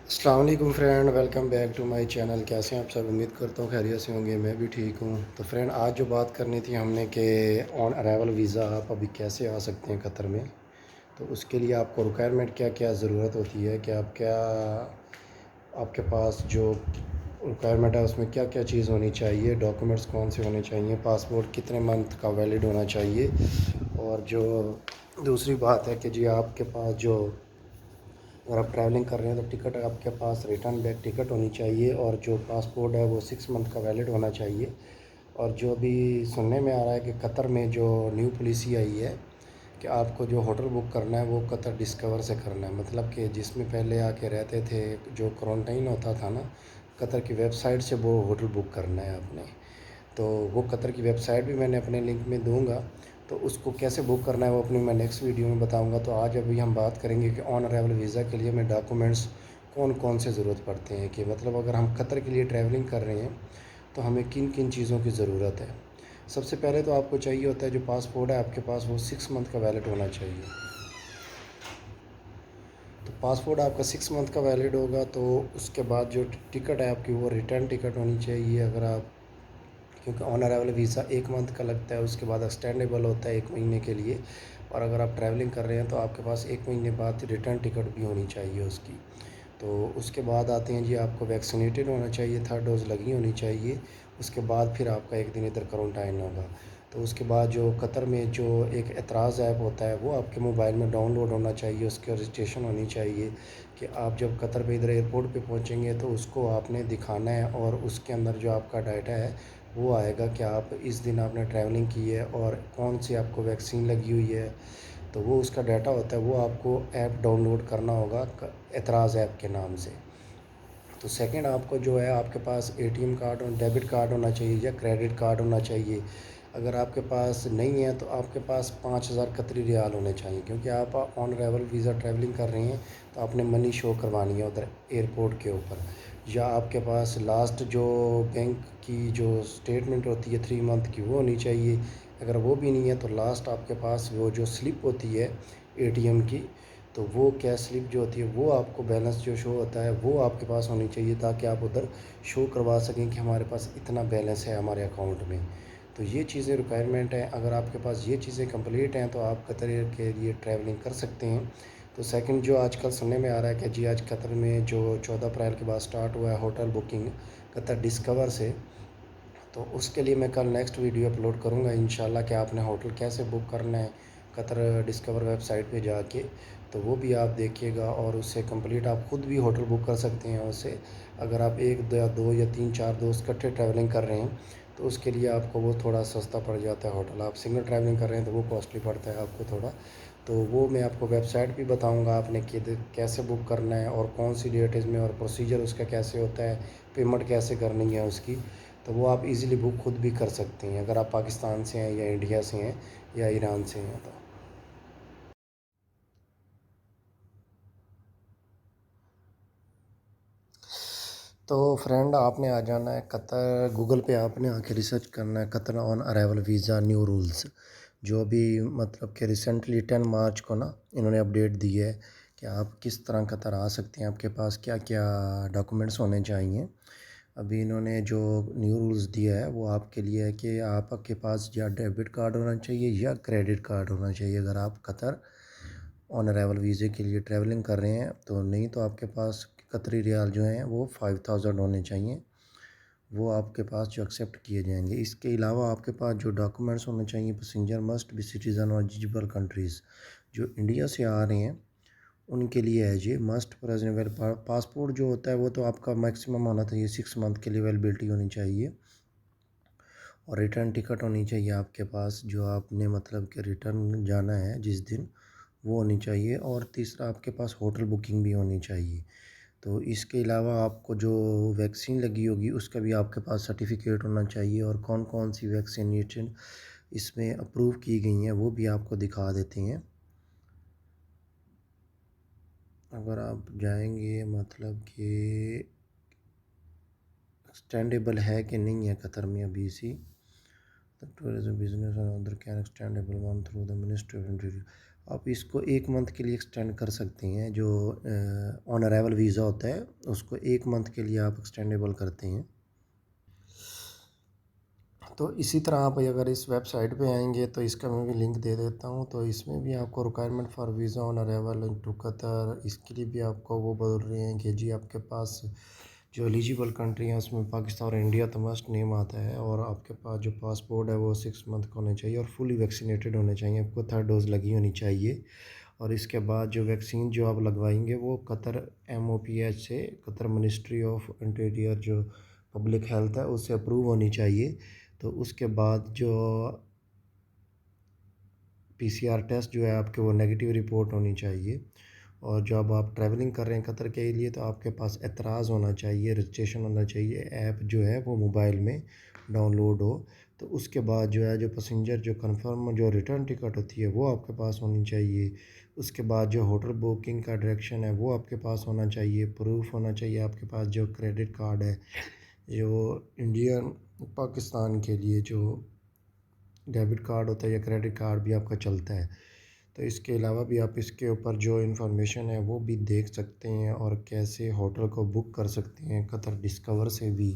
السلام علیکم friend, welcome back to my channel. کیسے ہیں آپ سب؟ امید کرتا ہوں خیریت سے ہوں گے۔ میں بھی ٹھیک ہوں۔ تو فرینڈ، آج جو بات کرنی تھی ہم نے کہ آن ارائیول ویزا آپ ابھی کیسے آ سکتے ہیں قطر میں۔ تو اس کے لیے آپ کو ریکوائرمنٹ کیا کیا ضرورت ہوتی ہے، کہ آپ کے پاس جو ریکوائرمنٹ ہے اس میں کیا کیا چیز ہونی چاہیے، ڈاکومنٹس کون سے ہونے چاہیے، پاسپورٹ کتنے منتھ کا ویلڈ ہونا چاہیے، اور جو دوسری بات ہے کہ جی آپ کے پاس جو اگر آپ ٹریولنگ کر رہے ہیں تو ٹکٹ آپ کے پاس ریٹرن بیک ٹکٹ ہونی چاہیے، اور جو پاسپورٹ ہے وہ 6 منتھ کا ویلڈ ہونا چاہیے۔ اور جو بھی سننے میں آ رہا ہے کہ قطر میں جو نیو پالیسی آئی ہے کہ آپ کو جو ہوٹل بک کرنا ہے وہ قطر ڈسکور سے کرنا ہے، مطلب کہ جس میں پہلے آ کے رہتے تھے جو کرونٹائن ہوتا تھا نا، قطر کی ویب سائٹ سے وہ ہوٹل بک کرنا ہے آپ نے۔ تو وہ قطر کی ویب سائٹ بھی میں نے اپنے لنک میں دوں گا، تو اس کو کیسے بک کرنا ہے وہ اپنی میں نیکسٹ ویڈیو میں بتاؤں گا۔ تو آج ابھی ہم بات کریں گے کہ آن ارائیول ویزا کے لیے ہمیں ڈاکومنٹس کون کون سے ضرورت پڑتے ہیں، کہ مطلب اگر ہم قطر کے لیے ٹریولنگ کر رہے ہیں تو ہمیں کن کن چیزوں کی ضرورت ہے۔ سب سے پہلے تو آپ کو چاہیے ہوتا ہے جو پاسپورٹ ہے آپ کے پاس وہ 6 منتھ کا ویلڈ ہونا چاہیے۔ تو پاسپورٹ آپ کا 6 منتھ کا ویلڈ ہوگا، تو اس کے بعد جو ٹکٹ ہے آپ کی وہ ریٹرن ٹکٹ ہونی چاہیے۔ اگر آپ، کیونکہ آن ارائیول ویزا 1 منتھ کا لگتا ہے، اس کے بعد ایکسٹینڈیبل ہوتا ہے 1 مہینے کے لیے، اور اگر آپ ٹریولنگ کر رہے ہیں تو آپ کے پاس 1 مہینے بعد ریٹرن ٹکٹ بھی ہونی چاہیے اس کی۔ تو اس کے بعد آتے ہیں جی آپ کو ویکسینیٹڈ ہونا چاہیے، 3rd ڈوز لگی ہونی چاہیے۔ اس کے بعد پھر آپ کا 1 دن ادھر کرونٹائن ہوگا۔ تو اس کے بعد جو قطر میں جو ایک اعتراض ایپ ہوتا ہے وہ آپ کے موبائل میں ڈاؤن لوڈ ہونا چاہیے، اس کی رجسٹریشن ہونی چاہیے، کہ آپ جب قطر پہ ادھر ایئرپورٹ پہ پہنچیں گے تو اس کو آپ نے دکھانا ہے، اور اس کے اندر جو آپ کا ڈاٹا ہے وہ آئے گا کہ آپ اس دن آپ نے ٹریولنگ کی ہے اور کون سی آپ کو ویکسین لگی ہوئی ہے۔ تو وہ اس کا ڈیٹا ہوتا ہے، وہ آپ کو ایپ ڈاؤن لوڈ کرنا ہوگا اعتراض ایپ کے نام سے۔ تو سیکنڈ، آپ کو جو ہے آپ کے پاس ATM کارڈ اور ڈیبٹ کارڈ ہونا چاہیے یا کریڈٹ کارڈ ہونا چاہیے۔ اگر آپ کے پاس نہیں ہے تو آپ کے پاس 5000 قطری ریال ہونے چاہیے، کیونکہ آپ آن ارائیول ویزا ٹریولنگ کر رہے ہیں تو آپ نے منی شو کروانی ہے ادھر ایئرپورٹ کے اوپر۔ یا آپ کے پاس لاسٹ جو بینک کی جو اسٹیٹمنٹ ہوتی ہے 3 منتھ کی وہ ہونی چاہیے۔ اگر وہ بھی نہیں ہے تو لاسٹ آپ کے پاس وہ جو سلپ ہوتی ہے ATM کی، تو وہ کیش سلپ جو ہوتی ہے وہ آپ کو بیلنس جو شو ہوتا ہے وہ آپ کے پاس ہونی چاہیے، تاکہ آپ ادھر شو کروا سکیں کہ ہمارے پاس اتنا بیلنس ہے ہمارے اکاؤنٹ میں۔ تو یہ چیزیں ریکوائرمنٹ ہیں، اگر آپ کے پاس یہ چیزیں کمپلیٹ ہیں تو آپ قطر کے لیے ٹریولنگ کر سکتے ہیں۔ تو سیکنڈ، جو آج کل سننے میں آ رہا ہے کہ جی آج قطر میں جو 14 اپریل کے بعد سٹارٹ ہوا ہے ہوٹل بکنگ قطر ڈسکور سے، تو اس کے لیے میں کل نیکسٹ ویڈیو اپلوڈ کروں گا انشاءاللہ کہ آپ نے ہوٹل کیسے بک کرنا ہے قطر ڈسکور ویب سائٹ پہ جا کے۔ تو وہ بھی آپ دیکھیے گا، اور اس سے کمپلیٹ آپ خود بھی ہوٹل بک کر سکتے ہیں اس سے۔ اگر آپ 1 2 یا 3 4 دوست اکٹھے ٹریولنگ کر رہے ہیں تو اس کے لیے آپ کو وہ تھوڑا سستا پڑ جاتا ہے ہوٹل۔ آپ سنگل ٹریولنگ کر رہے ہیں تو وہ کاسٹلی پڑتا ہے آپ کو تھوڑا۔ تو وہ میں آپ کو ویب سائٹ بھی بتاؤں گا آپ نے کیسے بک کرنا ہے اور کون سی ڈیٹ میں، اور پروسیجر اس کا کیسے ہوتا ہے، پیمنٹ کیسے کرنی ہے اس کی۔ تو وہ آپ ایزیلی بک خود بھی کر سکتے ہیں اگر آپ پاکستان سے ہیں یا انڈیا سے ہیں یا ایران سے ہیں تو۔ تو فرینڈ، آپ نے آ جانا ہے قطر، گوگل پہ آپ نے آ کے ریسرچ کرنا ہے قطر آن ارائیول ویزا نیو رولز، جو بھی مطلب کہ ریسنٹلی 10 مارچ کو نا انہوں نے اپڈیٹ دی ہے کہ آپ کس طرح قطر آ سکتے ہیں، آپ کے پاس کیا کیا ڈاکومنٹس ہونے چاہیے۔ ابھی انہوں نے جو نیو رولز دیا ہے وہ آپ کے لیے ہے کہ آپ کے پاس یا ڈیبٹ کارڈ ہونا چاہیے یا کریڈٹ کارڈ ہونا چاہیے اگر آپ قطر آن ارائیول ویزے کے لیے ٹریولنگ کر رہے ہیں تو۔ نہیں تو آپ کے پاس قطری ریال جو ہیں وہ 5000 ہونے چاہیے، وہ آپ کے پاس جو ایکسیپٹ کیے جائیں گے۔ اس کے علاوہ آپ کے پاس جو ڈاکومنٹس ہونے چاہیے، پیسنجر مسٹ بھی سٹیزن اور ایلیجبل کنٹریز، جو انڈیا سے آ رہے ہیں ان کے لیے ہے جی مسٹ پریزنٹ پاسپورٹ جو ہوتا ہے وہ تو آپ کا میکسیمم ہونا چاہیے 6 منتھ کے لیے ویلیڈیٹی ہونی چاہیے، اور ریٹرن ٹکٹ ہونی چاہیے آپ کے پاس جو آپ نے مطلب کہ ریٹرن جانا ہے جس دن، وہ ہونی چاہیے، اور تیسرا آپ کے پاس ہوٹل بکنگ بھی ہونی چاہیے۔ تو اس کے علاوہ آپ کو جو ویکسین لگی ہوگی اس کا بھی آپ کے پاس سرٹیفکیٹ ہونا چاہیے، اور کون کون سی ویکسینیشن اس میں اپروو کی گئی ہیں وہ بھی آپ کو دکھا دیتے ہیں۔ اگر آپ جائیں گے مطلب کہ ایکسٹینڈیبل ہے کہ نہیں ہے قطر میں ابھی ٹورزم بزنس اور other can extendable one through the ministry of interior. آپ اس کو 1 منتھ کے لیے ایکسٹینڈ کر سکتے ہیں. جو آن ارائیول ویزا ہوتا ہے اس کو 1 منتھ کے لیے آپ ایکسٹینڈیبل کرتے ہیں. تو اسی طرح آپ اگر اس ویب سائٹ پہ آئیں گے تو اس کا میں بھی لنک دے دیتا ہوں. تو اس میں بھی آپ کو requirement for visa on arrival to Qatar, اس کے لیے بھی آپ کو وہ بول رہے ہیں کہ جی آپ کے پاس جو ایلیجیبل کنٹری ہیں اس میں پاکستان اور انڈیا تو مسٹ نیم آتا ہے، اور آپ کے پاس جو پاسپورٹ ہے وہ 6 منتھ کا ہونا چاہیے اور فلی ویکسینیٹڈ ہونے چاہیے، آپ کو 3rd ڈوز لگی ہونی چاہیے. اور اس کے بعد جو ویکسین جو آپ لگوائیں گے وہ قطر MOPH سے، قطر منسٹری آف انٹیریئر جو پبلک ہیلتھ ہے اس سے اپروو ہونی چاہیے. تو اس کے بعد جو PCR ٹیسٹ جو ہے آپ کے وہ نیگیٹیو رپورٹ ہونی چاہیے. اور جب آپ ٹریولنگ کر رہے ہیں قطر کے لیے تو آپ کے پاس اعتراض ہونا چاہیے، رجسٹریشن ہونا چاہیے، ایپ جو ہے وہ موبائل میں ڈاؤن لوڈ ہو. تو اس کے بعد جو ہے جو پیسنجر جو کنفرم جو ریٹرن ٹکٹ ہوتی ہے وہ آپ کے پاس ہونی چاہیے. اس کے بعد جو ہوٹل بکنگ کا ڈائریکشن ہے وہ آپ کے پاس ہونا چاہیے. پروف ہونا چاہیے آپ کے پاس جو کریڈٹ کارڈ ہے، جو انڈین پاکستان کے لیے جو ڈیبٹ کارڈ ہوتا ہے یا کریڈٹ کارڈ بھی آپ کا چلتا ہے. تو اس کے علاوہ بھی آپ اس کے اوپر جو انفارمیشن ہے وہ بھی دیکھ سکتے ہیں، اور کیسے ہوٹل کو بک کر سکتے ہیں قطر ڈسکور سے بھی.